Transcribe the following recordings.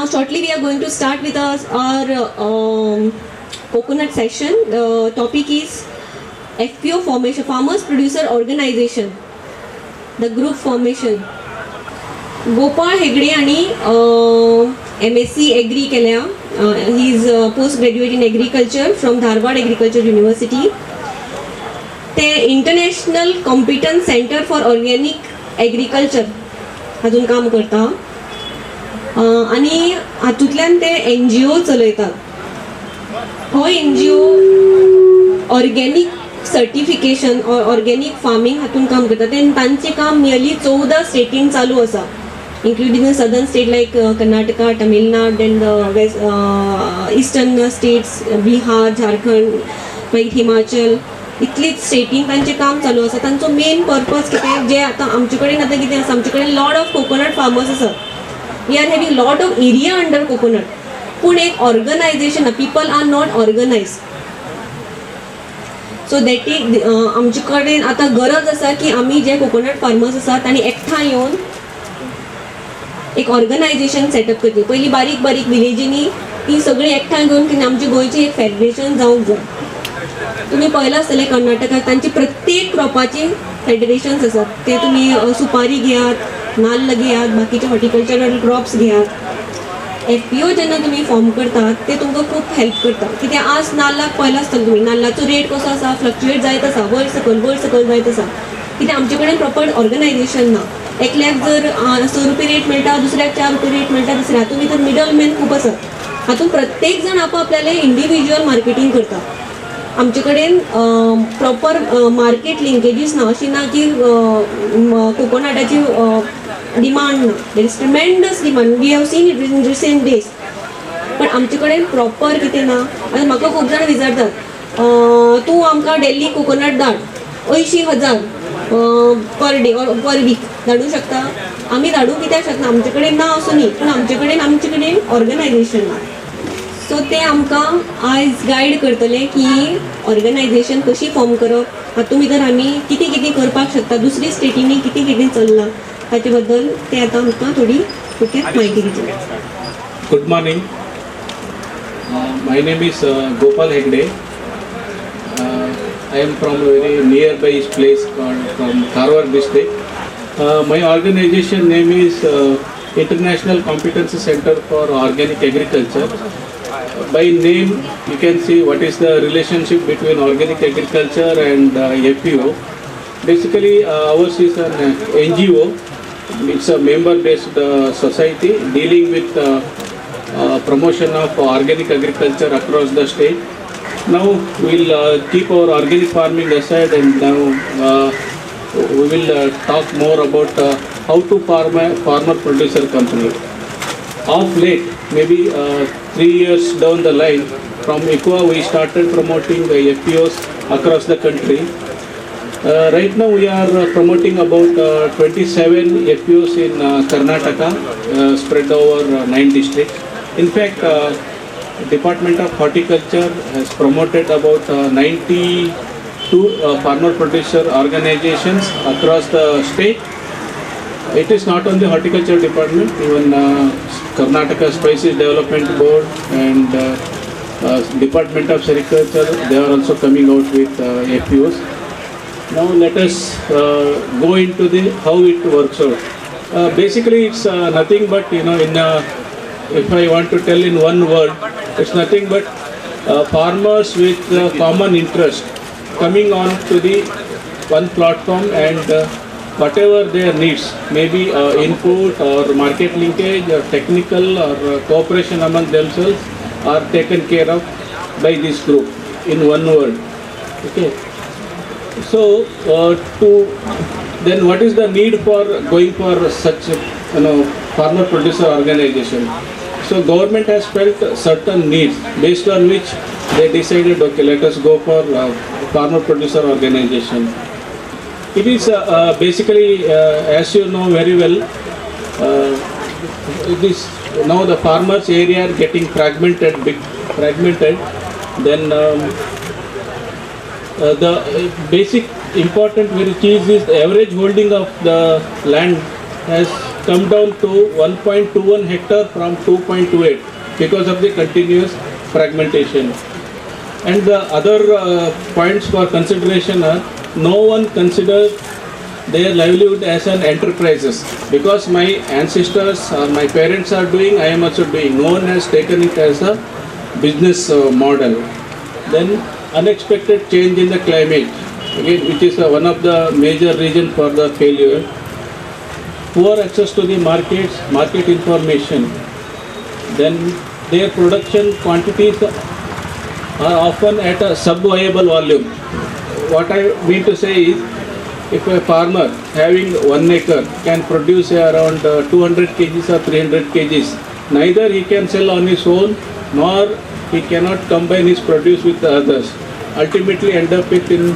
Now shortly we are going to start with our coconut session. The topic is FPO formation, Farmers Producer Organization, the group formation. Gopal Hegde आणि MSc Agri केल्या. He is post graduate in agriculture from Dharwad Agriculture University. ते international competence centre for organic agriculture हातून काम करता आणि हातूंतल्यान ते NGO चलयतात. हो NGO organic certification organic farming हातून काम करता. तांचें काम नियरली 14 स्टेटीन चालू आसा, including the southern state like Karnataka, Tamil Nadu, and the eastern states, Bihar, Jharkhand, मागीर हिमाचल, इतलीच स्टेटीन तांचें काम चालू आसा. तांचो मेन पर्पज कितें, जे आतां आमचे कडेन आतां कितें आसा, आमचे कडेन लॉट ऑफ कोकोनट फार्मर्स आसात. We are having lot of area under coconut, पूण एक organization, people are not organize. So that is आमचे कडेन आतां गरज आसा की आमी जे कोकोनट फार्मर्स आसात तांणी एकठांय येवन एक ऑर्गनायझेशन सेटअप करची. पयलीं बारीक बारीक विलेजींनी ती सगळीं एकठांय घेवन कितें आमचें गोंयचें एक फेडरेशन जावंक जाय. तुम्ही पळयलां आसतलें कर्नाटकाक तांचे प्रत्येक क्रॉपाचे फेडरेशन्स आसात. ते तुमी सुपारी घेयात, नाल्ल घेयात, बाकीचे हॉर्टिकल्चरल क्रॉप्स घेयात. FPO जेन्ना तुमी फॉर्म करतात ते तुमकां खूब हेल्प करता. कित्याक आज नाल्लाक पळयलां आसतलें तुमी, नाल्लाचो रेट कसो आसा, फ्लक्च्युएट जायत आसा, वयर सकयल जायत आसा. कित्याक आमचे कडेन प्रॉपर ऑर्गनायझेशन ना. एकल्याक जर 100 रुपये रेट मेळटा, दुसऱ्याक 4 रुपये रेट मेळटा, दुसऱ्या हातूंत भितर मिडल मॅन खूब आसात. हातूंत प्रत्येक जाण आपआपल्यालें इंडिविज्युअल मार्केटींग करता. आमचे कडेन प्रॉपर मार्केट लिंकेजीस ना. अशी ना की कोकोनटाची डिमांड ना. There is tremendous demand, we have seen it in recent days. पण आमचे कडेन प्रॉपर कितें ना. आतां म्हाका खूब जाण विचारतात, तूं आमकां डेली कोकोनट धाड, 80,000 पर डे और पर वीक धाडूं शकता. आमी धाडूं कित्याक शकना, आमचे कडेन ना असो न्ही, पूण आमचे कडेन ऑर्गनायझेशन ना. सो ते आमकां आयज गायड करतले की ऑर्गनायझेशन कशी फॉर्म करप, हातूंत भितर आमी कितें कितें करपाक शकता, दुसरी स्टेटींनी कितें कितें चल्लां ताचे बद्दल ते आतां आमकां थोडी थोडक्यात म्हायती दितले. Good morning. My name is Gopal Hegde. I am from a very nearby place called from Dharwad district. My organization name is International Competency Center for Organic Agriculture. By name, you can see what is the relationship between organic agriculture and FPO. Basically, ours is an NGO. It's a member-based society dealing with promotion of organic agriculture across the state. Now we'll keep our organic farming aside, and now we will talk more about how to farm a farmer producer company. Of late, maybe 3 years down the line, from ICWA we started promoting the FPOs across the country. Right now we are promoting about 27 FPOs in Karnataka, spread over 9 districts. In fact, Department of Horticulture has promoted about 92 farmer producer organizations across the state. It is not only horticulture department, even Karnataka Spices Development Board and Department of Agriculture, they are also coming out with FPOs. Now let us go into the how it works out. Basically it's nothing but, if I want to tell in one word, it's nothing but farmers with common interest coming on to the one platform, and whatever their needs, maybe input or market linkage or technical or cooperation among themselves, are taken care of by this group in one word. Okay. So then what is the need for going for such farmer producer organization? So government has felt certain needs based on which they decided, okay, let us go for farmer producer organization. It is basically, as you know very well, it is now the farmers area are getting fragmented. Then the basic important very key is the average holding of the land has come down to 1.21 hectare from 2.28 because of the continuous fragmentation. And the other points for consideration are, no one considers their livelihood as an enterprises, because my ancestors or my parents are doing, I am also doing. No one has taken it as a business model. Then unexpected change in the climate, again, which is one of the major reasons for the failure. Poor access to the markets, market information. Then their production quantities are often at a sub-viable volume. What I mean to say is, if a farmer having 1 acre can produce around 200 kgs or 300 kgs, neither he can sell on his own, nor he cannot combine his produce with the others. Ultimately end up with in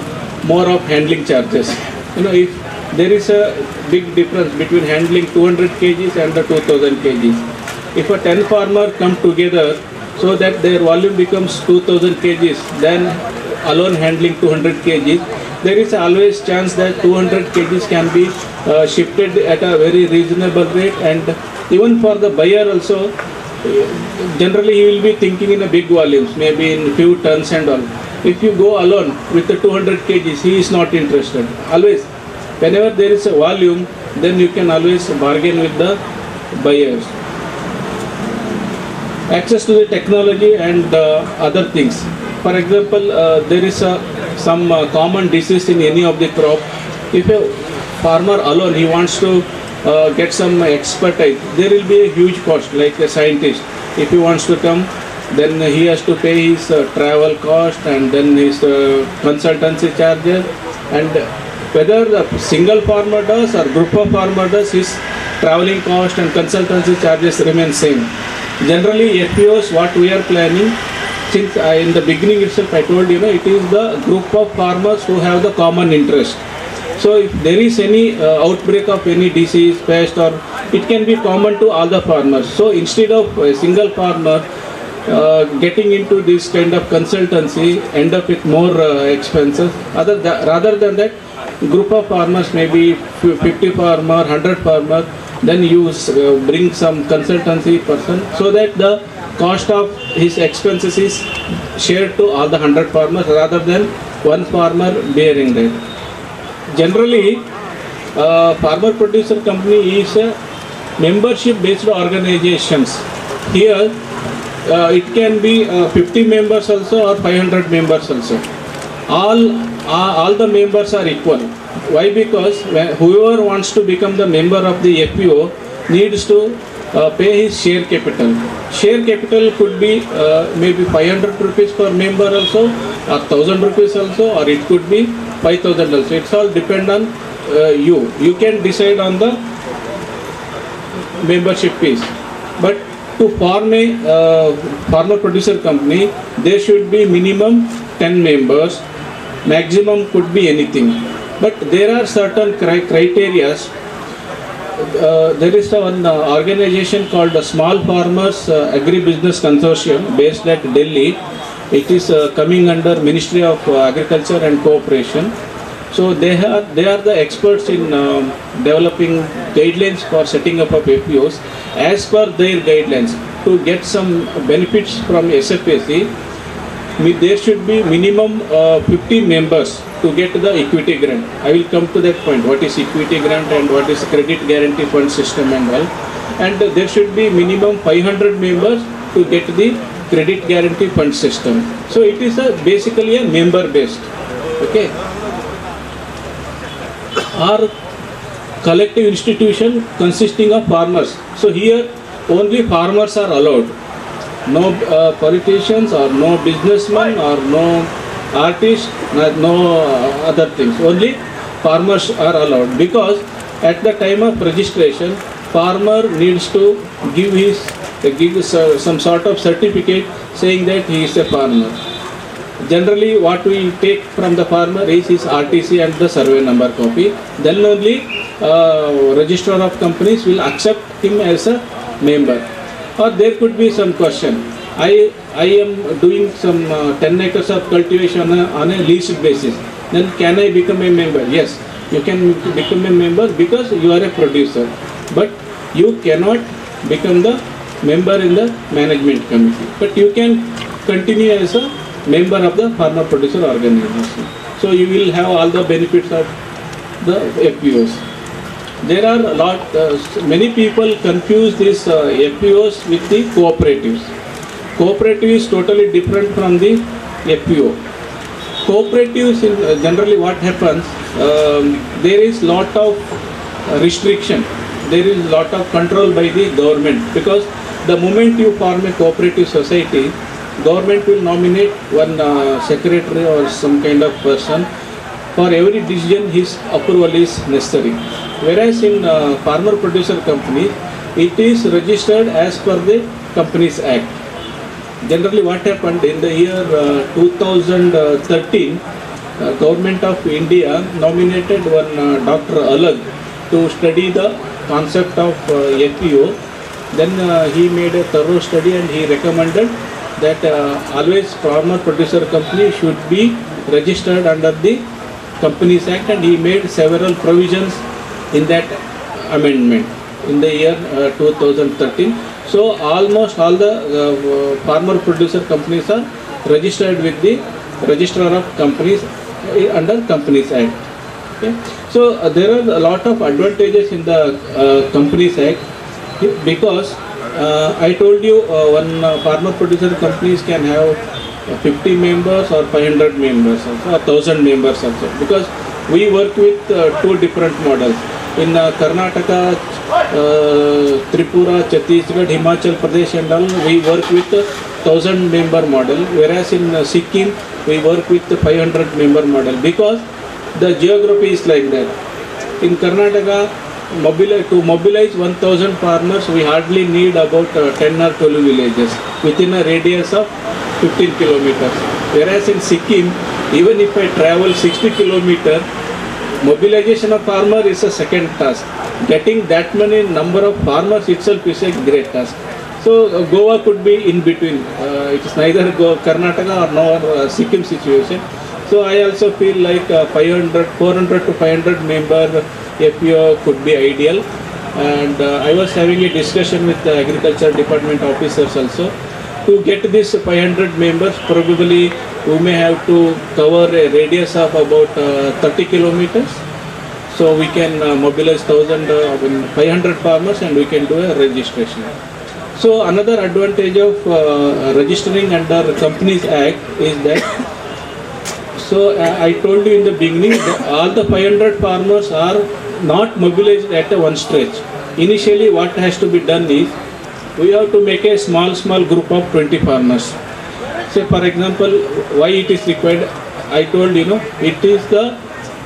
more of handling charges. If there is a big difference between handling 200 kgs and the 2000 kgs. If a 10 farmer come together so that their volume becomes 2000 kgs, then alone handling 200 kgs, there is always chance that 200 kgs can be shifted at a very reasonable rate, and even for the buyer also, generally he will be thinking in a big volumes, maybe in few tons and all. If you go alone with the 200 kgs, he is not interested. Always, whenever there is a volume, then you can always bargain with the buyers. Access to the technology and other things. For example, there is some common disease in any of the crop. If a farmer alone, he wants to get some expertise, there will be a huge cost, like a scientist. If he wants to come, then he has to pay his travel cost and then his consultancy charges. And whether the single farmer does or group of farmer does, his traveling cost and consultancy charges remain same. Generally, FPOs, what we are planning, since in the beginning itself I told you, it is the group of farmers who have the common interest. So if there is any outbreak of any disease, pest, or it can be common to all the farmers. So instead of a single farmer getting into this kind of consultancy, end up with more expenses. Rather than that, group of farmers, maybe 50 farmer, 100 farmer, then you bring some consultancy person, so that the cost of his expenses is shared to all the 100 farmers rather than one farmer bearing that. Generally, farmer producer company is a membership based organizations. Here it can be 50 members also or 500 members also. All the members are equal. Why? Because whoever wants to become the member of the FPO needs to pay his share capital. Share capital could be maybe 500 rupees per member also, or 1000 rupees also, or it could be 5000 also. It's all depend on you. You can decide on the membership fees. But to form a farmer producer company, there should be minimum 10 members. Maximum could be anything. But there are certain criteria. There is one organization called the Small Farmers Agri-Business Consortium based at Delhi. It is coming under Ministry of Agriculture and Cooperation. So they are the experts in developing guidelines for setting up of FPOs. As per their guidelines, to get some benefits from SFAC, there should be minimum 50 members to get the equity grant. I will come to that point. What is equity grant and what is credit guarantee fund system and all. And there should be minimum 500 members to get the credit guarantee fund system. So it is basically a member based. Okay. Our collective institution consisting of farmers. So here only farmers are allowed. No politicians or no businessmen or no artists, no other things. Only farmers are allowed, because at the time of registration, farmer needs to give some sort of certificate saying that he is a farmer. Generally, what we take from the farmer is his RTC and the survey number copy. Then only registrar of companies will accept him as a member. Or there could be some question. I am doing some 10 acres of cultivation on a leased basis. Then can I become a member? Yes, you can become a member because you are a producer. But you cannot become the member in the management committee, but you can continue as a member of the farmer producer organization. So you will have all the benefits of the FPOs. There are a lot, many people confuse these FPOs with the cooperatives. Cooperative is totally different from the FPO. Cooperatives, generally what happens, there is lot of restriction, there is lot of control by the government, because the moment you form a cooperative society, government will nominate one secretary or some kind of person. For every decision his approval is necessary. Whereas in farmer producer company, it is registered as per the Companies Act. Generally what happened in the year 2013, Government of India nominated one Dr. Alag to study the concept of FPO. Then he made a thorough study and he recommended that always farmer producer company should be registered under the Companies Act, and he made several provisions in that amendment in the year 2013. So almost all the farmer producer companies are registered with the Registrar of Companies under Companies Act. Okay. So there are a lot of advantages in the Companies Act, because I told you one farmer producer companies can have 50 members or 500 members also, or 1000 members also, because we work with two different models. In Karnataka, Tripura, Chhattisgarh, Himachal Pradesh and all, we work with 1000 member model, whereas in Sikkim we work with 500 member model, because the geography is like that. In Karnataka, to mobilize 1000 farmers, we hardly need about 10 or 12 villages within a radius of 15 kilometers. Whereas in Sikkim, even if I travel 60 kilometers, mobilization of farmer is a second task. Getting that many number of farmers itself is a great task. So Goa could be in between. It is neither Karnataka or nor Sikkim situation. So I also feel like 400 to 500 member FPO could be ideal. And I was having a discussion with the agriculture department officers also. To get this 500 members, probably we may have to cover a radius of about 30 kilometers. So we can mobilize 500 farmers and we can do a registration. So another advantage of registering under Companies Act is that, so I told you in the beginning that all the 500 farmers are not mobilized at one stretch. Initially what has to be done is, we have to make a small group of 20 farmers. Say for example, why it is required, I told you, it is the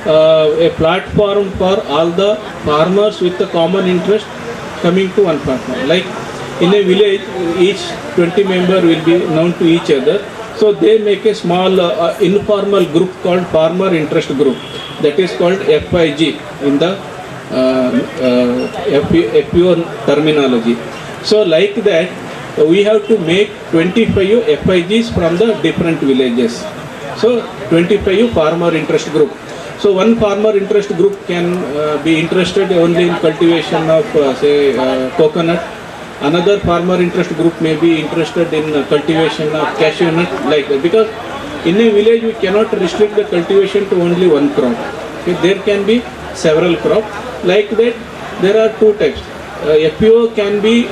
a platform for all the farmers with a common interest coming to one platform. Like in a village, each 20 member will be known to each other. So they make a small informal group called Farmer Interest Group. That is called FIG in the FPO terminology. So like that, we have to make 25 FIGs from the different villages. So 25 farmer interest group. So one farmer interest group can be interested only in cultivation of coconut. Another farmer interest group may be interested in cultivation of cashew nut, like that. Because in a village we cannot restrict the cultivation to only one crop. Okay, there can be several crops. Like that, there are two types. FPO can be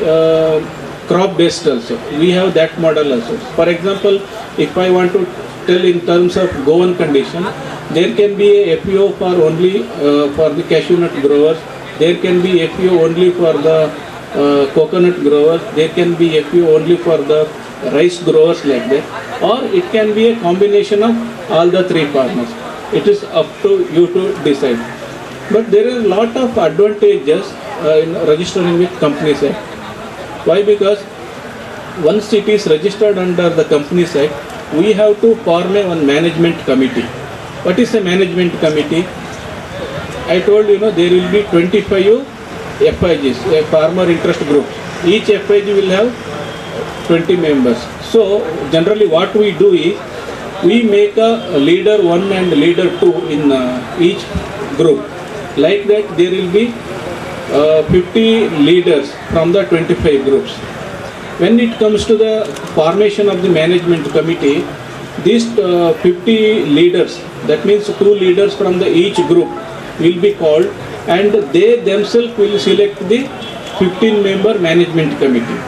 crop based also. We have that model also. For example, if I want to tell in terms of Goan condition, there can be a FPO for only for the cashew nut growers. There can be FPO only for the coconut growers. There can be FPO only for the rice growers, like that. Or it can be a combination of all the three farmers. It is up to you to decide. But there is a lot of advantages in registering with Companies Act. Why? Because once it is registered under the Companies Act, we have to form one management committee. What is a management committee? I told you, there will be 25 FIGs, a farmer interest group. Each FIG will have 20 members. So generally what we do is, we make a leader 1 and leader 2 in each group. Like that, there will be 50 leaders from the 25 groups. When it comes to the formation of the management committee, these 50 leaders, that means 2 leaders from the each group will be called, and they themselves will select the 15-member management committee,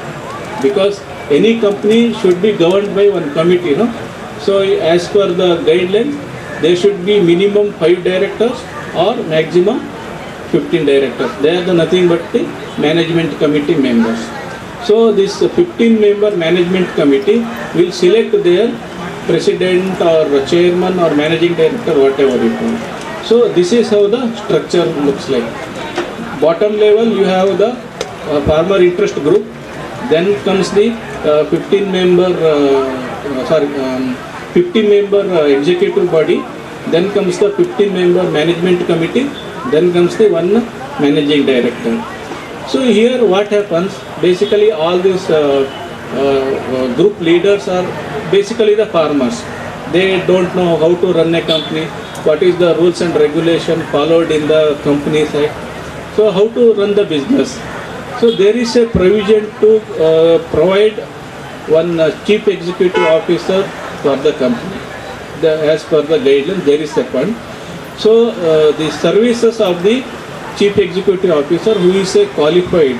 because any company should be governed by one committee, no? So as per the guidelines, there should be minimum 5 directors or maximum 15 directors. They are the nothing but the management committee members. So this 15-member management committee will select their president or chairman or managing director, whatever it is. So this is how the structure looks like. Bottom level you have the farmer interest group, then comes the 15-member executive body, then comes the 15-member management committee, then comes the one managing director. So here what happens, basically all these group leaders are basically the farmers. They don't know how to run a company, what is the rules and regulation followed in the company side, so how to run the business. So there is a provision to provide one chief executive officer for the company. As per the guidelines, there is a fund. So the services of the chief executive officer, who is a qualified,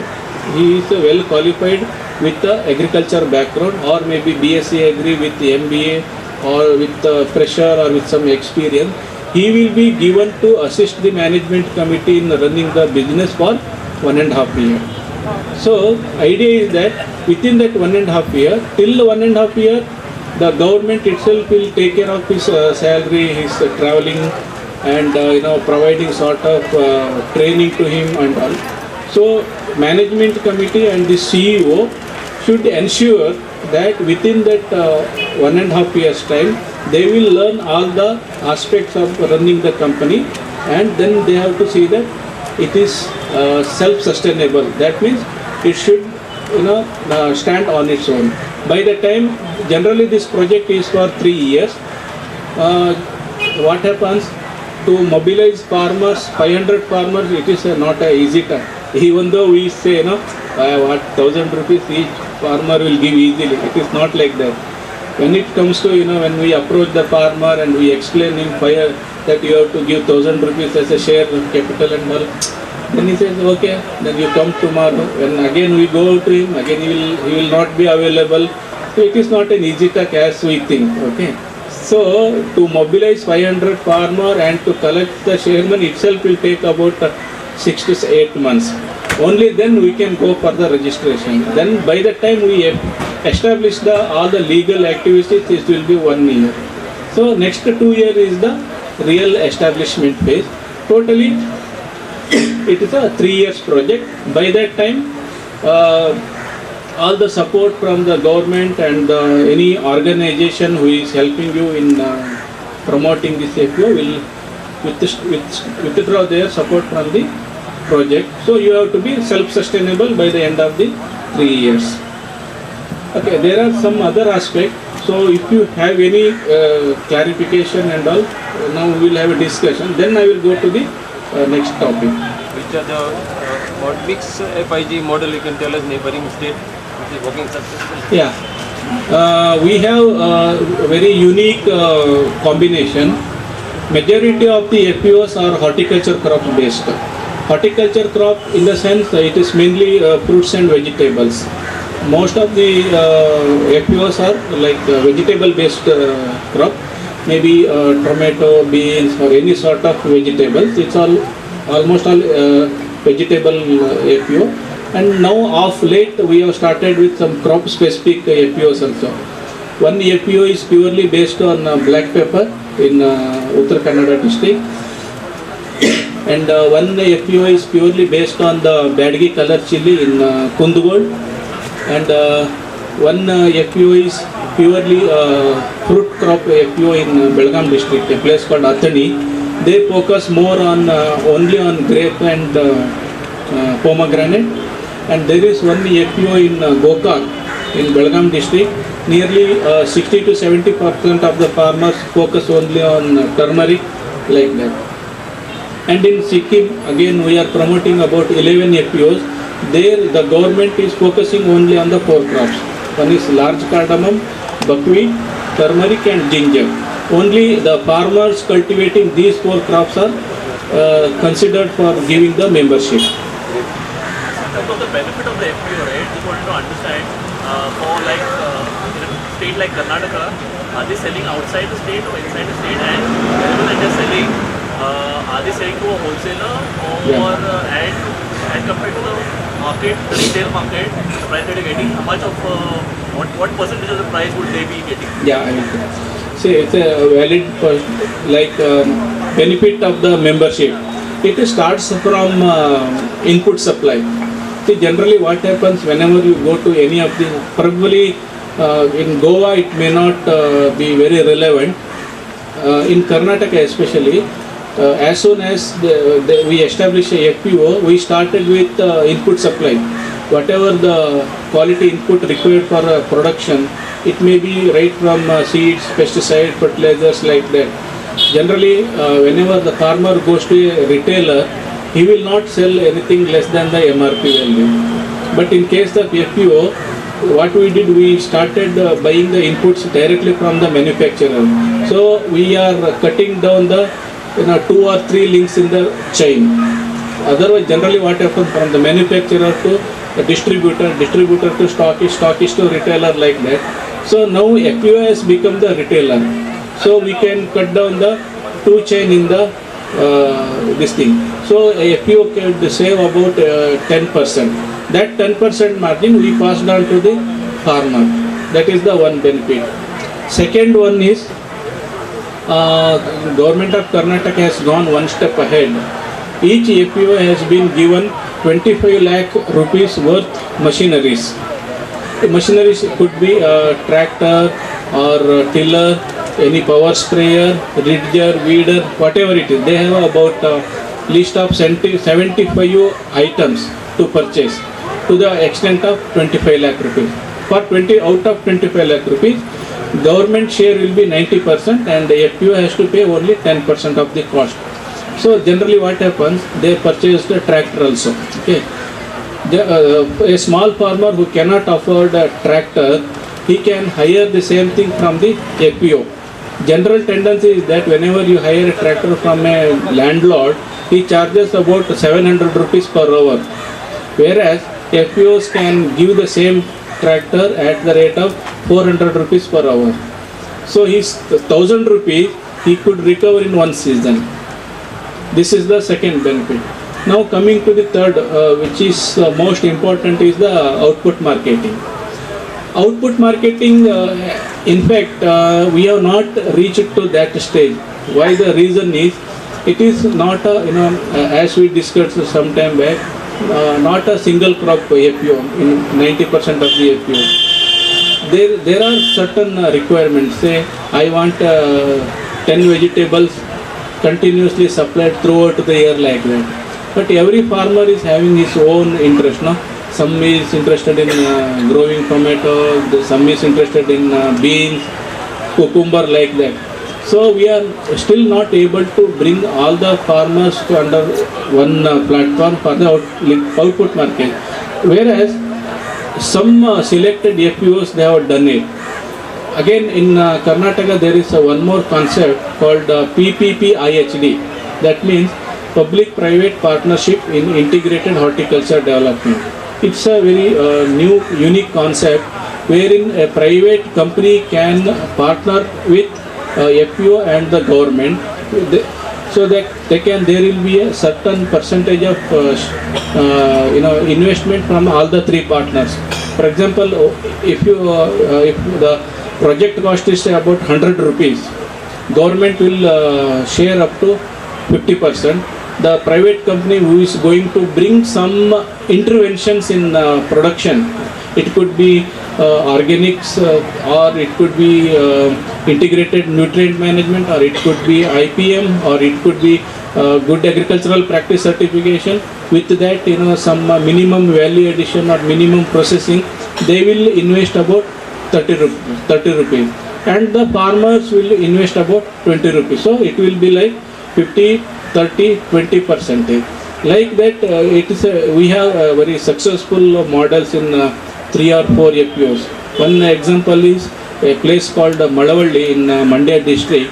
he is a well qualified with the agriculture background, or maybe BSc Agri with the MBA, or with the fresher or with some experience, he will be given to assist the management committee in running the business for 1.5 years. So idea is that within that 1.5 year, till 1.5 year, the government itself will take care of his salary, his traveling, and providing sort of training to him and all. So management committee and the CEO should ensure that within that 1.5 years time, they will learn all the aspects of running the company, and then they have to see that it is self-sustainable. That means it should stand on its own. By the time, generally this project is for 3 years. What happens, to mobilize farmers, 500 farmers, it is not an easy task. Even though we say, what 1,000 rupees each farmer will give easily, it is not like that. When it comes to, when we approach the farmer and we explain him that you have to give 1,000 rupees as a share capital and all, then he says, okay, then you come tomorrow. When again we go to him, again he will not be available. So it is not an easy task as we think, okay. So to mobilize 500 farmer and to collect the chairman itself will take about 6 to 8 months. Only then we can go for the registration. Then by the time we establish all the legal activities, it will be 1 year. So next 2 years is the real establishment phase. Totally it is a 3 years project. By that time, all the support from the government and any organization who is helping you in promoting this FPO will withdraw their support from the project. So you have to be self-sustainable by the end of the 3 years. Okay, there are some other aspects. So if you have any clarification and all, now we will have a discussion. Then I will go to the next topic. Which are the what mix FIG model you can tell us neighboring state which is working successfully? Yeah, we have a very unique combination. Majority of the FPOs are horticulture crop based. Horticulture crop in the sense it is mainly fruits and vegetables. Most of the FPOs are like vegetable based crop, maybe tomato, beans or any sort of vegetables. It's almost all vegetable FPO. And now of late we have started with some crop specific FPOs also. One FPO is purely based on black pepper in Uttar Kannada district, and one FPO is purely based on the Badgi color chili in Kundugod, and one FPO is purely fruit crop FPO in Belgaum district, a place called Athani. They focus more on only on grape and pomegranate. And there is one FPO in Gokak in Belgaum district. Nearly 60 to 70% of the farmers focus only on turmeric, like that. And in Sikkim, again, we are promoting about 11 FPOs. There, the government is focusing only on the 4 crops. One is large cardamom, buckwheat, turmeric, and ginger. Only the farmers cultivating these 4 crops are considered for giving the membership. So the benefit of the FPO, right? Just wanted to understand for like in a state like Karnataka, are they selling outside the state or inside the state? And whenever that they're selling, are they selling to a wholesaler or and compared to the market, the retail market, the price that they're getting, how much of what percentage of the price would they be getting? Yeah, I will. See, it's a valid benefit of the membership. It starts from input supply. See, generally what happens whenever you go to any of the, probably in Goa it may not be very relevant. In Karnataka especially, as soon as we established a FPO, we started with input supply. Whatever the quality input required for production, it may be right from seeds, pesticide, fertilizers, like that. Generally, whenever the farmer goes to a retailer, he will not sell anything less than the MRP value. But in case of FPO, what we did, we started buying the inputs directly from the manufacturer. So we are cutting down the 2 or 3 links in the chain. Otherwise, generally what happens, from the manufacturer to the distributor to stockist to retailer, like that. So now FPO has become the retailer. So we can cut down the 2 chain in the this thing. So a FPO can save about 10%. That 10% margin we passed on to the farmer. That is the one benefit. Second one is government of Karnataka has gone one step ahead. Each FPO has been given 25 lakh rupees worth machineries. The machineries could be a tractor or tiller, any power sprayer, ridger, weeder, whatever it is. They have about list of 75 items to purchase to the extent of 25 lakh rupees. For 20 out of 25 lakh rupees, government share will be 90% and the FPO has to pay only 10% of the cost. So generally what happens, they purchase the tractor also. Okay. A small farmer who cannot afford a tractor, he can hire the same thing from the FPO. General tendency is that whenever you hire a tractor from a landlord, he charges about 700 rupees per hour. Whereas FPOs can give the same tractor at the rate of 400 rupees per hour. So his 1000 rupees he could recover in one season. This is the second benefit. Now coming to the third, which is most important, is the output marketing. Output marketing, in fact, we have not reached to that stage. Why? The reason is, it is not a, as we discussed some time back, not a single crop FPO in 90% of the FPO. There are certain requirements. Say, I want 10 vegetables continuously supplied throughout the year, like that. But every farmer is having his own interest, no? Some is interested in growing tomato, some is interested in beans, cucumber, like that. So we are still not able to bring all the farmers to under one platform for the output market. Whereas some selected FPOs, they have done it. Again, in Karnataka, there is one more concept called PPP-IHD. That means Public-Private Partnership in Integrated Horticulture Development. It's a very new, unique concept wherein a private company can partner with FPO and the government, so that there will be a certain percentage of investment from all the 3 partners. For example, if the project cost is about 100 rupees, government will share up to 50%. The private company who is going to bring some interventions in production, it could be organics, or it could be integrated nutrient management, or it could be IPM, or it could be good agricultural practice certification. With that, some minimum value addition or minimum processing, they will invest about 30 rupees, and the farmers will invest about 20 rupees. So it will be like 50 30-20%. Like that, we have very successful models in 3 or 4 FPOs. One example is a place called Malavalli in Mandya district,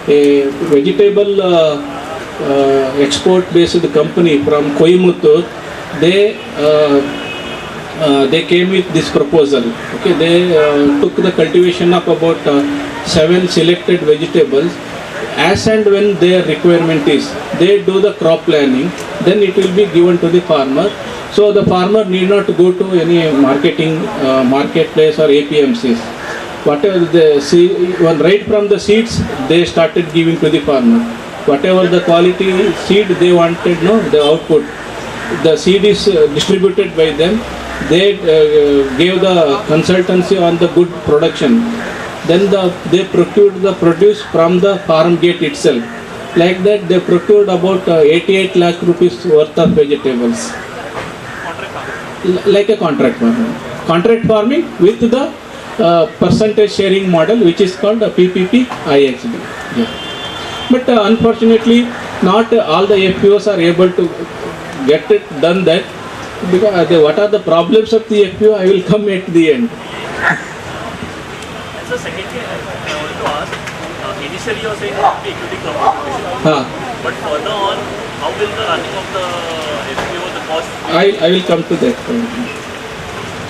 a vegetable export-based company from Coimbatore. They came with this proposal. Okay, they took the cultivation of about 7 selected vegetables. As and when their requirement is, they do the crop planning, then it will be given to the farmer. So the farmer need not go to any marketplace or APMCs. Whatever right from the seeds, they started giving to the farmer. Whatever the quality seed they wanted, the output, the seed is distributed by them. They gave the consultancy on the good production. Then they procured the produce from the farm gate itself. Like that, they procured about 88 lakh rupees worth of vegetables. Like a contract farming. Contract farming with the percentage sharing model, which is called a PPP IXD. Yeah. But unfortunately, not all the FPOs are able to get it done that. Because what are the problems of the FPO, I will come at the end. So secondly, I wanted to ask, initially you were saying it will be equity competition, but further on, how will the running of the FPO, the cost? I will come to that point.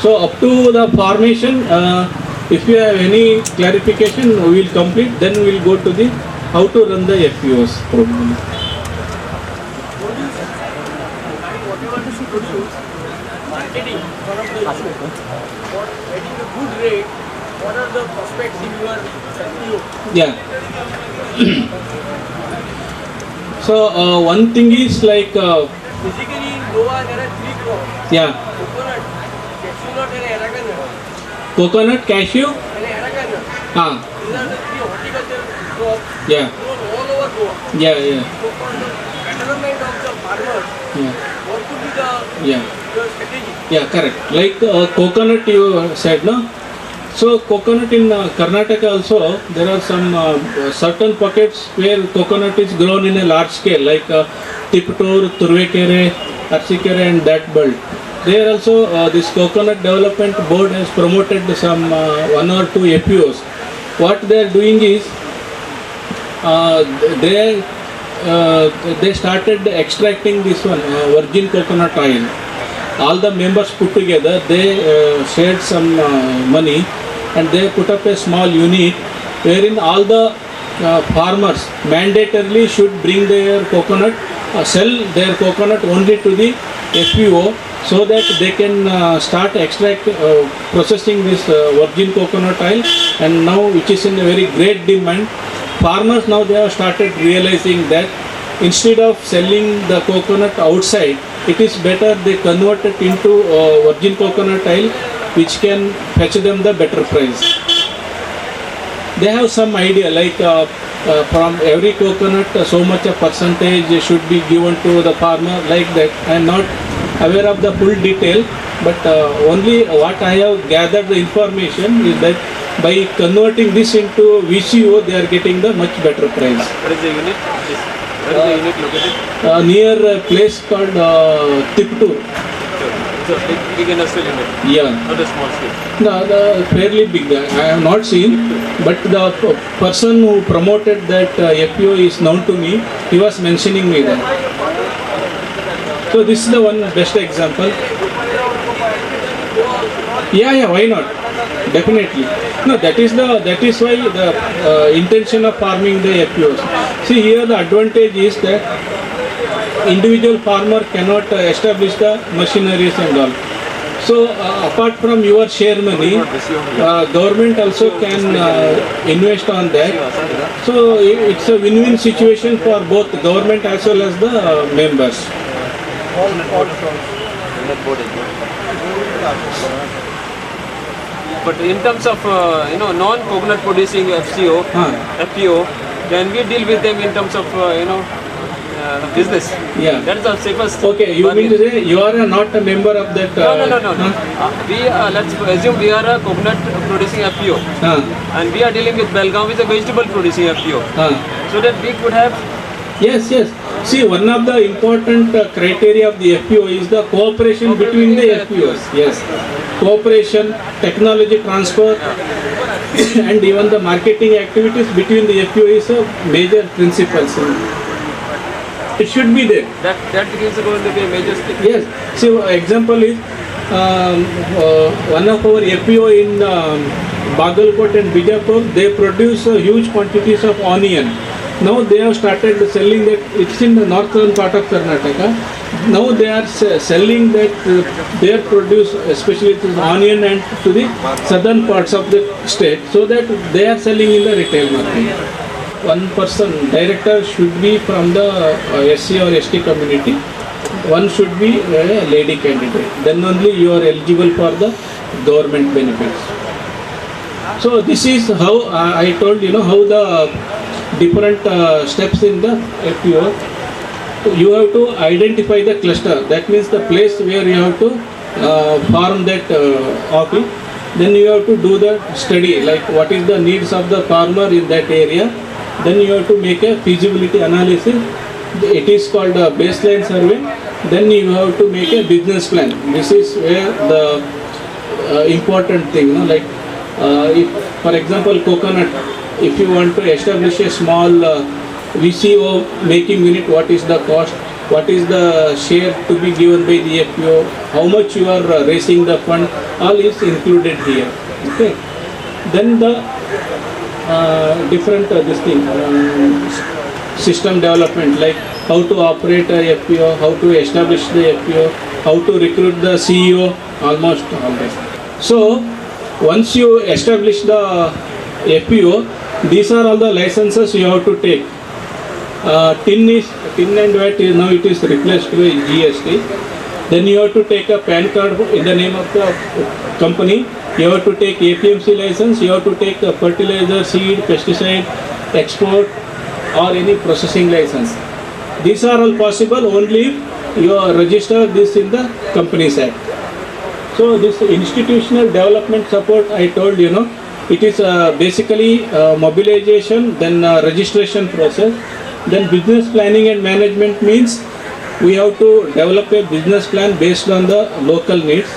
So up to the formation, if you have any clarification, we will complete, then we will go to the how to run the FPOs program. What are the prospects in your FPO? Yeah. So one thing is like Basically in Goa there are 3 crops. yeah, Coconut, cashew nut and aragonite. coconut, cashew. And aragonite. These are the 3 horticulture crops Yeah, grown all over Goa. yeah, So for the betterment of the farmers, yeah, what could be the yeah. your strategy? Yeah, correct. Like coconut you said, no? So coconut in Karnataka also, there are some certain pockets where coconut is grown in a large scale, like Tiptur, Turvekere, Arsikere and that belt. There also this coconut development board has promoted some 1 or 2 FPOs. What they are doing is they started extracting this one virgin coconut oil. All the members put together, they shared some money and they put up a small unit wherein all the farmers mandatorily should bring their coconut, sell their coconut only to the FPO so that they can start processing this virgin coconut oil, and now which is in a very great demand. Farmers now they have started realizing that instead of selling the coconut outside, it is better they convert it into virgin coconut oil, which can fetch them the better price. They have some idea like from every coconut so much a percentage should be given to the farmer, like that. I am not aware of the full detail, but only what I have gathered the information is that by converting this into VCO, they are getting the much better price. Where is the unit? Where is the unit located? Near a place called Tiptur. It's a big industrial unit, Yeah. not a small scale. The fairly big. I have not seen, but the person who promoted that FPO is known to me. He was mentioning me that. So this is the one best example. Yeah, why not? Definitely. No, that is why the intention of farming the FPOs. See, here the advantage is that individual farmer cannot establish the machineries and all. So apart from your share money, government also can invest on that. So it's a win-win situation for both government as well as the members. But in terms of non-coconut producing FPO, can we deal with them in terms of business? Yeah. That's the safest. Okay, you mean to say you are not a member of that? No. We let's assume we are a coconut producing FPO, and we are dealing with Belgaum, which is a vegetable producing FPO. So that we could have Yes, yes. See, one of the important criteria of the FPO is the cooperation between the FPOs. Yes, cooperation, technology transfer, and even the marketing activities between the FPO is a major principle. So it should be there. That is going to be a major step. Yes. See, example is one of our FPO in Bagalkot and Bijapur. They produce huge quantities of onion. Now they have started selling that. It's in the northern part of Karnataka. Now they are selling that their produce, especially this onion, and to the southern parts of the state, so that they are selling in the retail market. One person director should be from the SC or ST community. One should be a lady candidate. Then only you are eligible for the government benefits. So this is how I told how the different steps in the FPO. You have to identify the cluster. That means the place where you have to form that office. Then you have to do the study, like what is the needs of the farmer in that area. Then you have to make a feasibility analysis. It is called a baseline survey. Then you have to make a business plan. This is where the important thing, like if, for example, coconut, if you want to establish a small VCO making unit, what is the cost? What is the share to be given by the FPO? How much you are raising the fund? All is included here. Okay. Then the different system development, like how to operate a FPO, how to establish the FPO, how to recruit the CEO, almost all that. So once you establish the FPO, these are all the licenses you have to take. Tin and VAT is now it is replaced by GST. Then you have to take a PAN card in the name of the company. You have to take APMC license. You have to take a fertilizer, seed, pesticide, export, or any processing license. These are all possible only if you register this in the Companies Act. So this institutional development support, I told it is basically mobilization, then registration process. Then business planning and management means we have to develop a business plan based on the local needs.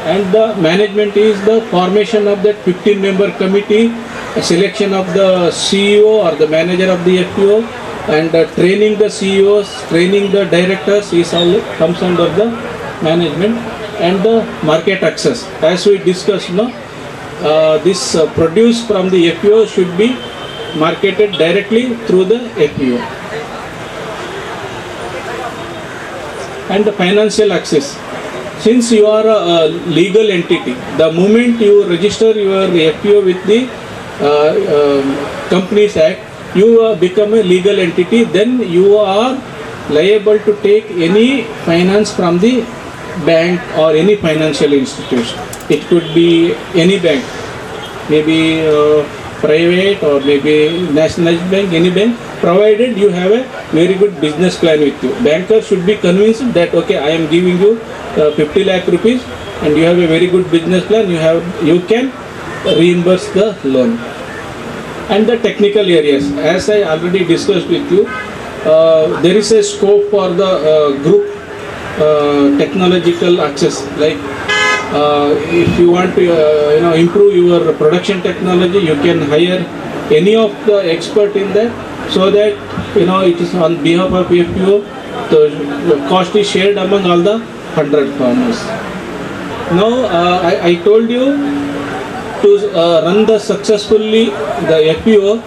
And the management is the formation of that 15-member committee, a selection of the CEO or the manager of the FPO, and training the CEOs, training the directors is all comes under the management. And the market access, as we discussed, this produce from the FPO should be marketed directly through the FPO. And the financial access. Since you are a legal entity, the moment you register your FPO with the Companies Act, you become a legal entity, then you are liable to take any finance from the bank or any financial institution. It could be any bank, maybe private or maybe nationalized bank, any bank, provided you have a very good business plan with you. Banker should be convinced that okay, I am giving you 50 lakh rupees and you have a very good business plan, you can reimburse the loan. And the technical areas, as I already discussed with you, there is a scope for the group technological access, like if you want to improve your production technology, you can hire any of the expert in that, so that it is on behalf of FPO, the cost is shared among all the 100 farmers. Now I told you to run the successfully the FPO,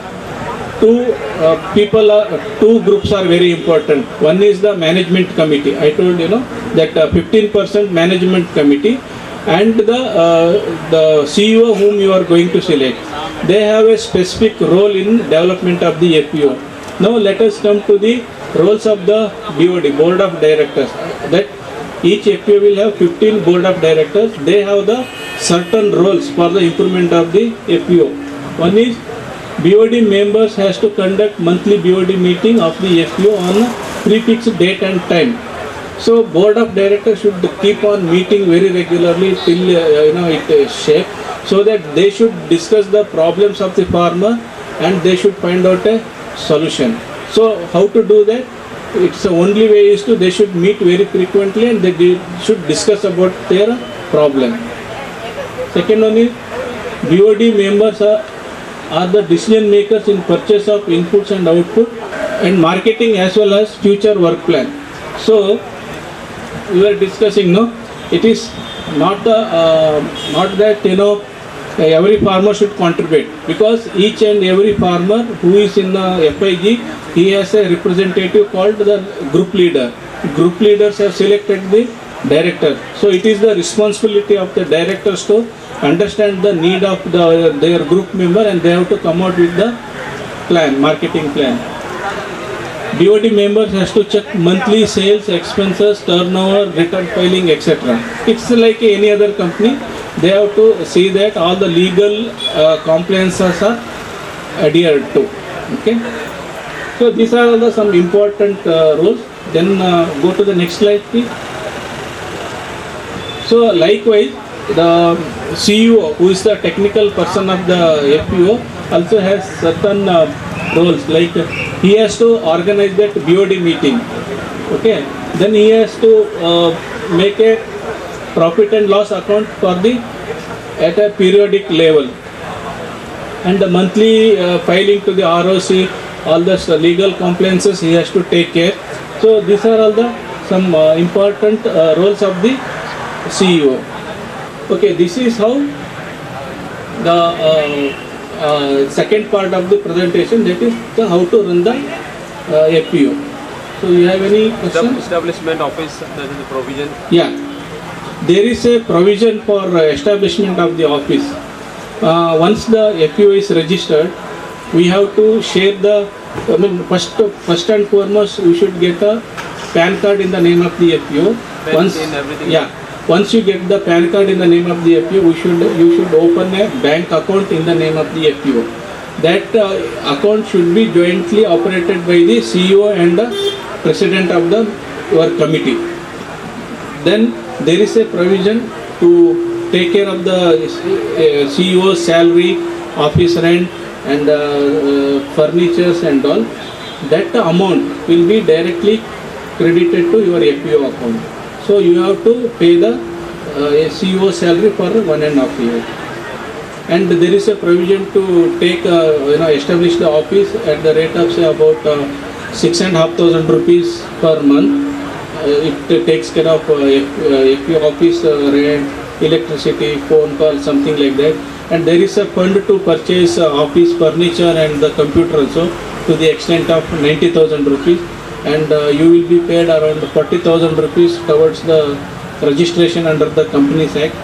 two groups are very important. One is the management committee. I told that 15% management committee, and the CEO whom you are going to select, they have a specific role in development of the FPO. Now let us come to the roles of the BOD, Board of Directors. That each FPO will have 15 Board of Directors. They have the certain roles for the improvement of the FPO. One is BOD members has to conduct monthly BOD meeting of the FPO on prefixed date and time. So Board of Directors should keep on meeting very regularly till it shape, so that they should discuss the problems of the farmer and they should find out a solution. So how to do that? It's the only way is to they should meet very frequently and should discuss about their problem. Second one is BOD members are the decision makers in purchase of inputs and output and marketing as well as future work plan. So we were discussing, no, it is not that every farmer should contribute, because each and every farmer who is in the FIG, he has a representative called the group leader. Group leaders have selected the director. So it is the responsibility of the directors to understand the need of their group member, and they have to come out with the plan, marketing plan. BOD members has to check monthly sales, expenses, turnover, return filing, etc. It's like any other company. They have to see that all the legal compliances are adhered to. Okay. So these are some important roles. Then go to the next slide, please. So likewise, the CEO, who is the technical person of the FPO, also has certain roles, like he has to organize that BOD meeting. Okay. Then he has to make a profit and loss account for at a periodic level, and the monthly filing to the ROC, all the legal compliances he has to take care. So these are all some important roles of the CEO. Okay, this is how the second part of the presentation, that is how to run the FPO. So you have any question? Establishment office, that is the provision. Yeah, there is a provision for establishment of the office. Once the FPO is registered, we have to share first and foremost, we should get a PAN card in the name of the FPO. Once you get the PAN card in the name of the FPO, you should open a bank account in the name of the FPO. That account should be jointly operated by the CEO and the president of your committee. Then there is a provision to take care of the CEO's salary, office rent, and furnitures and all. That amount will be directly credited to your FPO account. So you have to pay the CEO salary for 1.5 years. And there is a provision to take establish the office at the rate of say about 6,500 rupees per month. It takes care of FPO office rent, electricity, phone call, something like that. And there is a fund to purchase office furniture and the computer also to the extent of 90,000 rupees. And you will be paid around 40,000 rupees towards the registration under the Companies Act.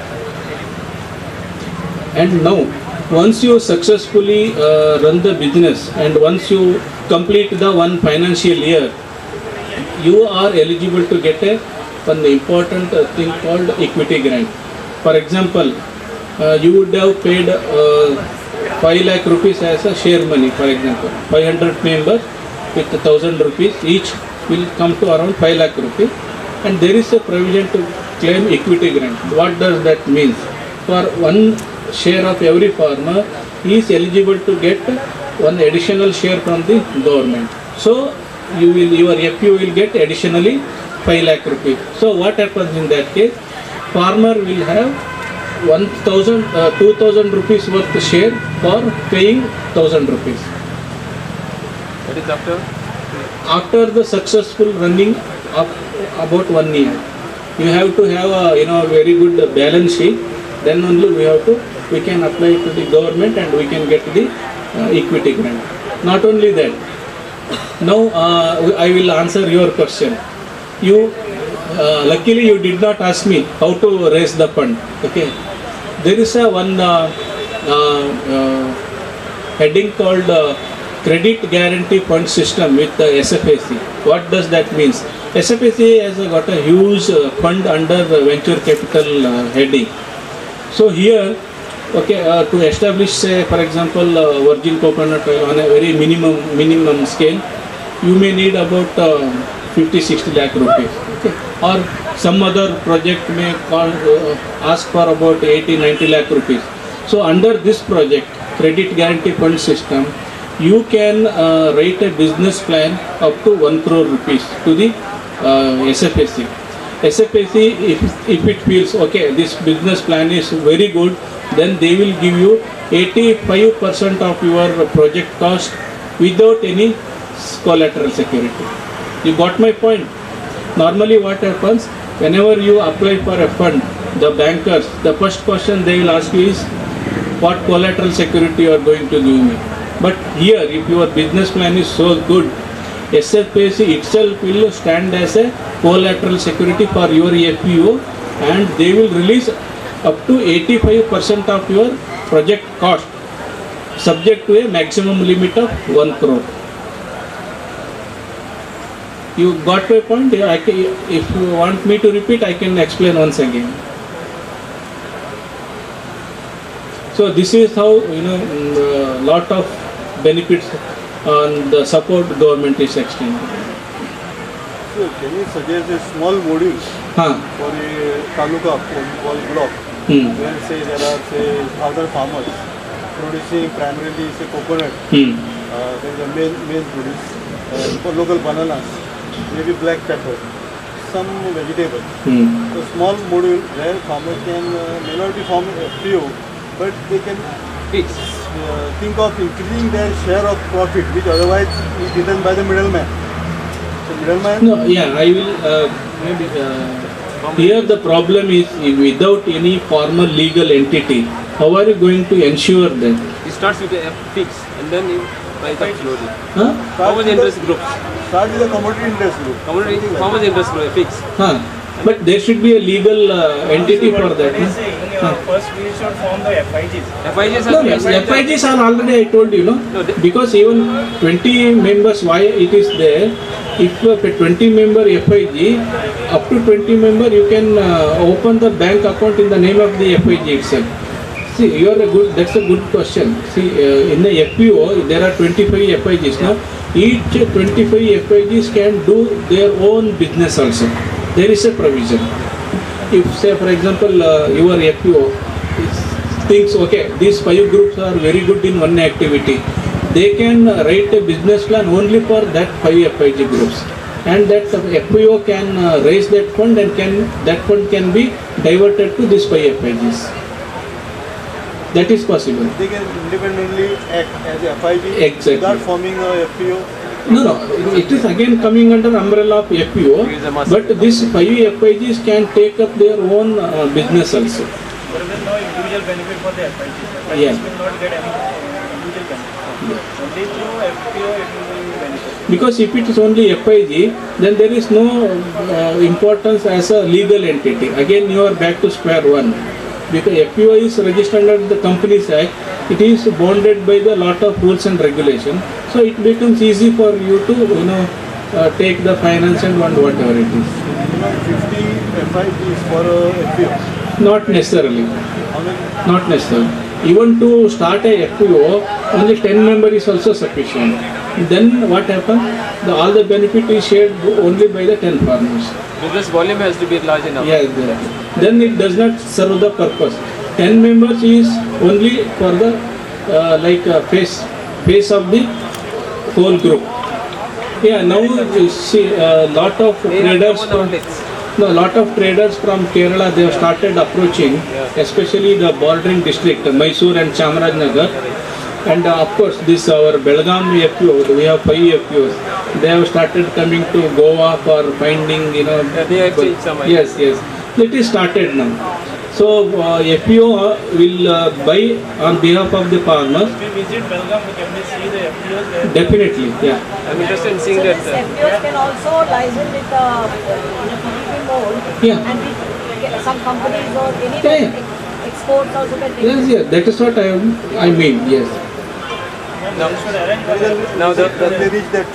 And now, once you successfully run the business and once you complete the one financial year, you are eligible to get one important thing called equity grant. For example, you would have paid 5 lakh rupees as a share money, for example. 500 members with 1,000 rupees each will come to around 5 lakh rupees. And there is a provision to claim equity grant. What does that mean? For one share of every farmer, he is eligible to get one additional share from the government. So your FPO will get additionally 5 lakh rupees. So what happens in that case? Farmer will have 2,000 rupees worth share for paying 1,000 rupees. That is After the successful running of about 1 year, you have to have a very good balance sheet. Then only we can apply to the government and we can get the equity grant. Not only that, now I will answer your question. Luckily you did not ask me how to raise the fund. Okay, there is one heading called Credit Guarantee Fund System with the SFAC. What does that mean? SFAC has got a huge fund under the venture capital heading. So here, to establish, say, for example, virgin coconut oil on a very minimum scale, you may need about 50-60 lakh rupees. Okay. Or some other project may ask for about 80-90 lakh rupees. So under this project, Credit Guarantee Fund System, you can write a business plan up to 1 crore rupees to the SFSC. SFSC, if it feels okay, this business plan is very good, then they will give you 85% of your project cost without any collateral security. You got my point? Normally what happens, whenever you apply for a fund, the bankers, the first question they will ask you is, what collateral security you are going to give me? But here, if your business plan is so good, SFPC itself will stand as a collateral security for your FPO, and they will release up to 85% of your project cost, subject to a maximum limit of 1 crore. You got my point? If you want me to repeat, I can explain once again. So this is how, lot of benefits and the support government is extending. So can you suggest a small module Huh. for a taluka or block where say there are say other farmers producing primarily say coconut, there is a main produce, for local bananas, maybe black pepper, some vegetable. So small module where farmers can may not be farm FPO, but they can think of increasing their share of profit, which otherwise is eaten by the middleman. So middleman. No, yeah, I will maybe. Here the problem is, without any formal legal entity, how are you going to ensure that? It starts with a fix and then you rise up slowly. Huh? Farmers interest groups. Start with the commodity interest group. Farmers interest group, a fix. Huh. But there should be a legal entity for that. First we should form the FIGs. FIGs No, are yes, FIGs are already, I told you, because even 20 members, why it is there, if a 20 member FIG, up to 20 member you can open the bank account in the name of the FIG itself. See, that's a good question. See, in the FPO, there are 25 FIGs now. Each 25 FIGs can do their own business also. There is a provision. If say for example your FPO thinks, okay, these 5 groups are very good in one activity, they can write a business plan only for that 5 FIG groups, and that FPO can raise that fund, and that fund can be diverted to these 5 FIGs. That is possible. They can independently act as a FIG Exactly. without forming a FPO. No, it is again coming under umbrella of FPO, but these 5 FIGs can take up their own business also. There is no individual benefit for the FIGs. FIGs Yeah. will not get any individual benefit. Only through FPO it will be beneficial. Because if it is only FIG, then there is no importance as a legal entity. Again, you are back to square one. Because FPO is registered under the Companies Act, it is bounded by the lot of rules and regulation. So it becomes easy for you to, take the finance and whatever it is. 50 FIGs for a FPO. Not necessarily. How many? Not necessarily. Even to start a FPO, only 10 member is also sufficient. Then what happens? All the benefit is shared only by the 10 farmers. Business volume has to be large enough. Yeah, then it does not serve the purpose. 10 members is only for the face of the whole group. Yeah, now you see lot of traders from Kerala, they have started approaching, especially the bordering district, Mysore and Chamarajanagar. And of course, this our Belgaum FPO, we have 5 FPOs. They have started coming to Goa for finding, they exchange some ideas. Yes. It is started now. So FPO will buy on behalf of the farmers. If we visit Belgaum, can we see the FPOs there? Definitely, yeah. I'm interested in seeing that. FPOs can also license with in a PPP mode. Yeah. And with some companies or any Yeah. exports also can take. Yes, that is what I mean, yes. Now, Should arrange for the now When they reach that,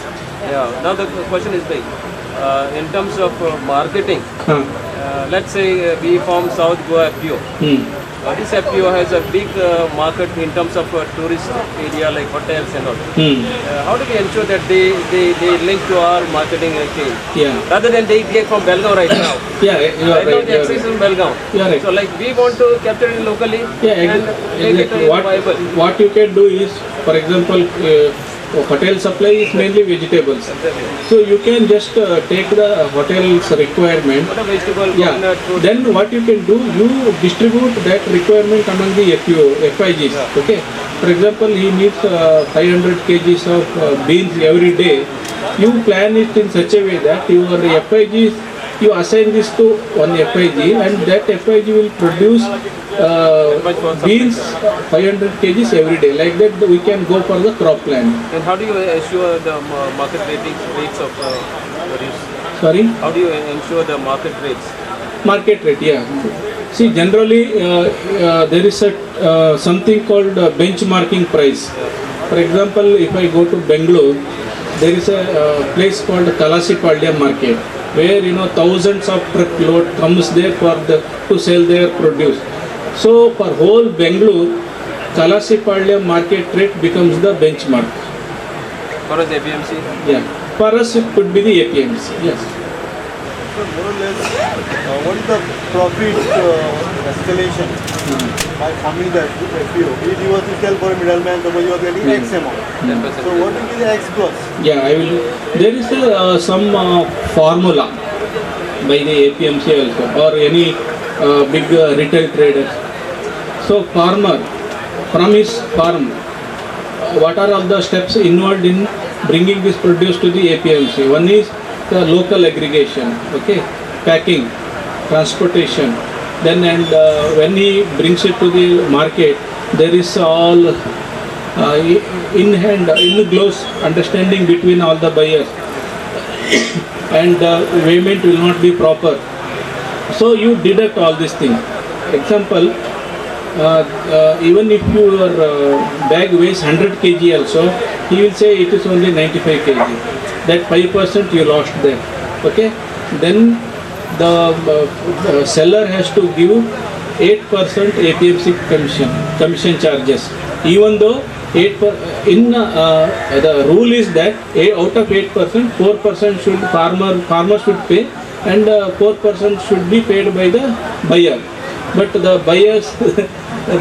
now the question is like, in terms of marketing, Huh. let's say we form South Goa FPO. This FPO has a big market in terms of tourist area like hotels and all. How do we ensure that they link to our marketing chain? Yeah. Rather than they get from Belgaum right now. Yeah, you are Right now right. the You are access is right. in Belgaum. You are right. So like we want to capture it locally Yeah, and make it exactly. viable. What you can do is, for example, hotel supply is mainly vegetables. So you can just take the hotel's requirement. What a vegetable, Yeah. coconut, fruit. Then what you can do, you distribute that requirement among the FIGs. Okay. For example, he needs 500 kgs of beans every day. You plan it in such a way that your FIGs, you assign this to one FIG, and that FIG will produce beans 500 kgs every day. Like that, we can go for the crop plan. And how do you assure the market rates of produce? Sorry. How do you ensure the market rates? Market rate, yeah. See, generally there is a something called benchmarking price. For example, if I go to Bangalore, there is a place called Kalasipalyam market, where thousands of truckload comes there to sell their produce. So for whole Bangalore, Kalasipalyam market rate becomes the benchmark. For us APMC? Yeah. For us, it could be the APMC. Yes. So more or less, what is the profit escalation by farming the FPO? If you were to sell for a middleman, suppose you are getting X amount. 10%. So what will be the X plus? Yeah, I will. There is some formula by the APMC also, or any big retail traders. So farmer, from his farm, what are all the steps involved in bringing this produce to the APMC? One is the local aggregation, okay, packing, transportation. Then when he brings it to the market, there is all in close understanding between all the buyers, and payment will not be proper. So you deduct all these things. Example, even if your bag weighs 100 kg also, he will say it is only 95 kg. That 5% you lost there. Okay. Then the seller has to give 8% APMC commission charges. Even though the rule is that out of 8%, 4% should farmer should pay, and 4% should be paid by the buyer. But the buyers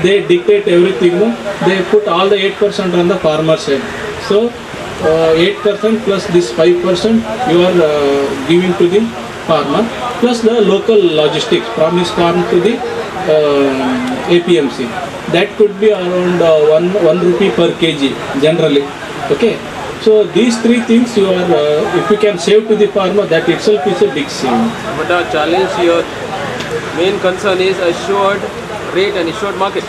they dictate everything. No? They put all the 8% on the farmer's head. So 8% plus this 5% you are giving to the farmer, plus the local logistics from his farm to the APMC. That could be around 1 rupee per kg generally. Okay. So these three things you are, if you can save to the farmer, that itself is a big saving. But the challenge here, main concern is assured rate and assured market.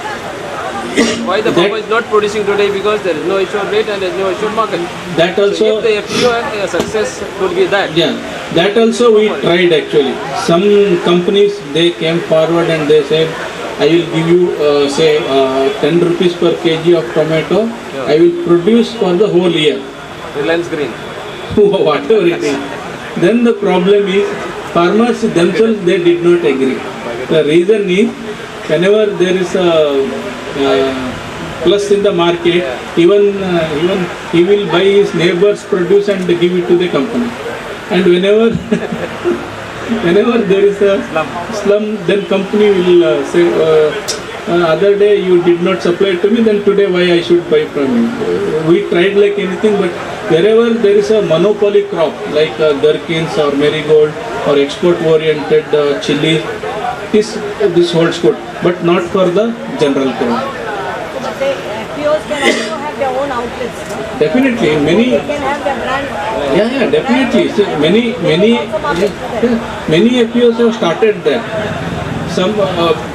Why the farmer is not producing today? Because there is no assured rate and there is no assured market. That also. So if the FPO success could be that. Yeah, that also we tried actually. Some companies, they came forward and they said, I will give you say 10 rupees per kg of tomato. Yeah. I will produce for the whole year. Reliance Green. Whatever it is. Then the problem is farmers themselves, they did not agree. The reason is whenever there is a plus in the market, even he will buy his neighbor's produce and give it to the company. And whenever there is a slum, then company will say, other day you did not supply to me, then today why I should buy from you. We tried like anything, but wherever there is a monopoly crop like gherkins or marigold or export oriented chili, this holds good, but not for the general crop. But the FPOs can also have their own outlets. No? Definitely, many. They can have their brand. Yeah, definitely. See, many FPOs have started there. Some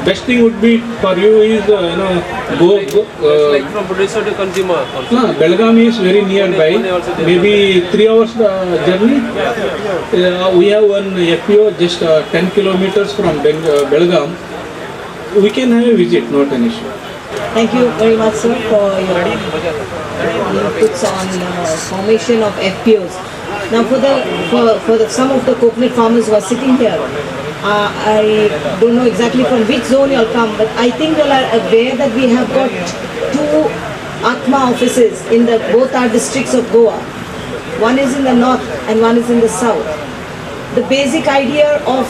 best thing would be for you is go. It's like from producer to consumer also. Belgaum is very nearby. Pune also there. Maybe 3 hours journey. We have one FPO just 10 kilometers from Belgaum. We can have a visit, not an issue. Thank you very much, sir, for your inputs on formation of FPOs. Now, for some of the coconut farmers who are sitting here, I don't know exactly from which zone you'll come, but I think you'll are aware that we have got 2 Atma offices in both our districts of Goa. One is in the north and one is in the south. The basic idea of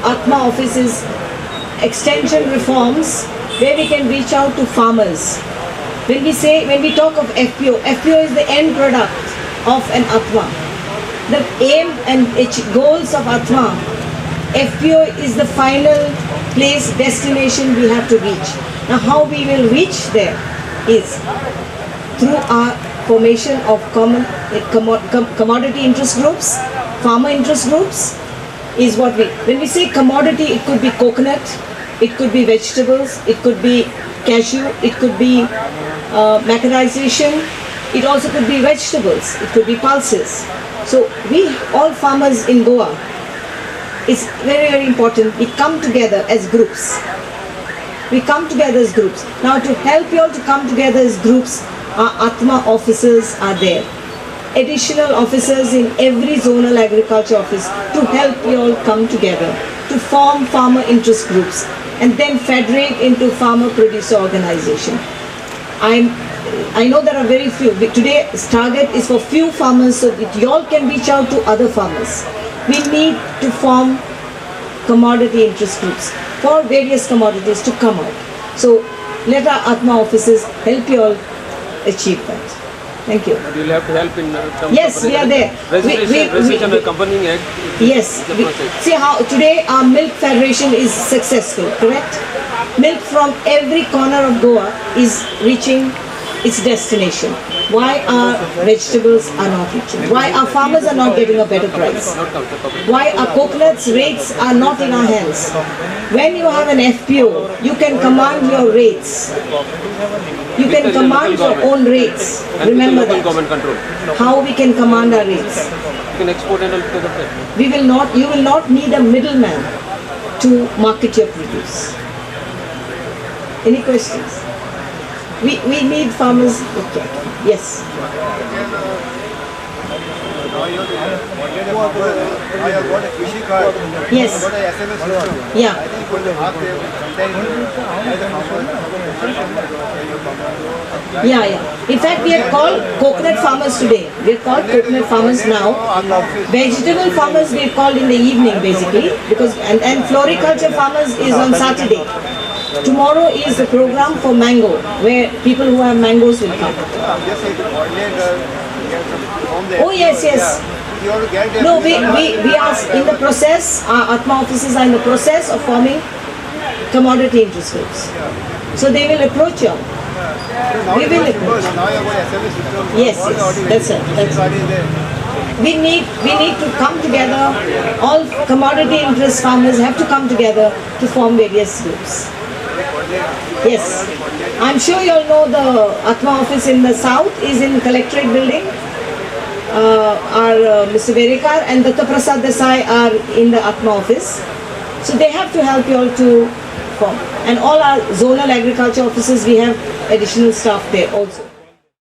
Atma office is extension reforms where we can reach out to farmers When we talk of FPO, FPO is the end product of an Atma. The aim and goals of Atma, FPO is the final place, destination we have to reach. Now how we will reach there is through our formation of commodity interest groups, farmer interest groups, is what when we say commodity, it could be coconut, it could be vegetables, it could be cashew, it could be mechanization, it also could be vegetables, it could be pulses. So we, all farmers in Goa, it's very, very important, we come together as groups. We come together as groups. Now to help you all to come together as groups, our Atma officers are there. Additional officers in every zonal agriculture office to help you all come together, to form farmer interest groups and then federate into farmer producer organization. I know there are very few. Today's target is for few farmers so that you all can reach out to other farmers. We need to form commodity interest groups for various commodities to come out. So let our Atma officers help you all achieve that. Thank you. But you'll have to help in terms Yes, of we are there. Registration and accompanying act. Yes. The process. See how today our milk federation is successful, correct? Milk from every corner of Goa is reaching its destination. Why our vegetables are not reaching? Why our farmers are not getting a better price? Why our coconuts rates are not in our hands? When you have an FPO, you can command your rates. You can command your own rates. Remember local that. government control. How we can command our rates. You can export and all because of that. You will not need a middleman to market your produce. Any questions? We need farmers. Okay. Yes. Now you have got a Krishi card. Yes. You got a SMS system. Yeah. I think you could ask them sometimes Yeah. In fact, we have called coconut farmers today. We have called coconut farmers now. Vegetable farmers we have called in the evening basically because and floriculture farmers is on Saturday. Tomorrow is the program for mango where people who have mangoes will come. just say the coordinator, get from there. Oh yes, yes. You have to get there. No, we are in the process, our Atma officers are in the process of forming commodity interest groups. So they will approach you. Now We you will got approach. Now you have got SMS system. Yes, All the yes, automation. that's it, that's Krishi card is there. We need to come together, all commodity interest farmers have to come together to form various groups. Yes. I'm sure you all know the Atma office in the south is in Collectorate building. Our Mr. Verekar and Datta Prasad Desai are in the Atma office. So they have to help you all to form. And all our zonal agriculture offices, we have additional staff there also.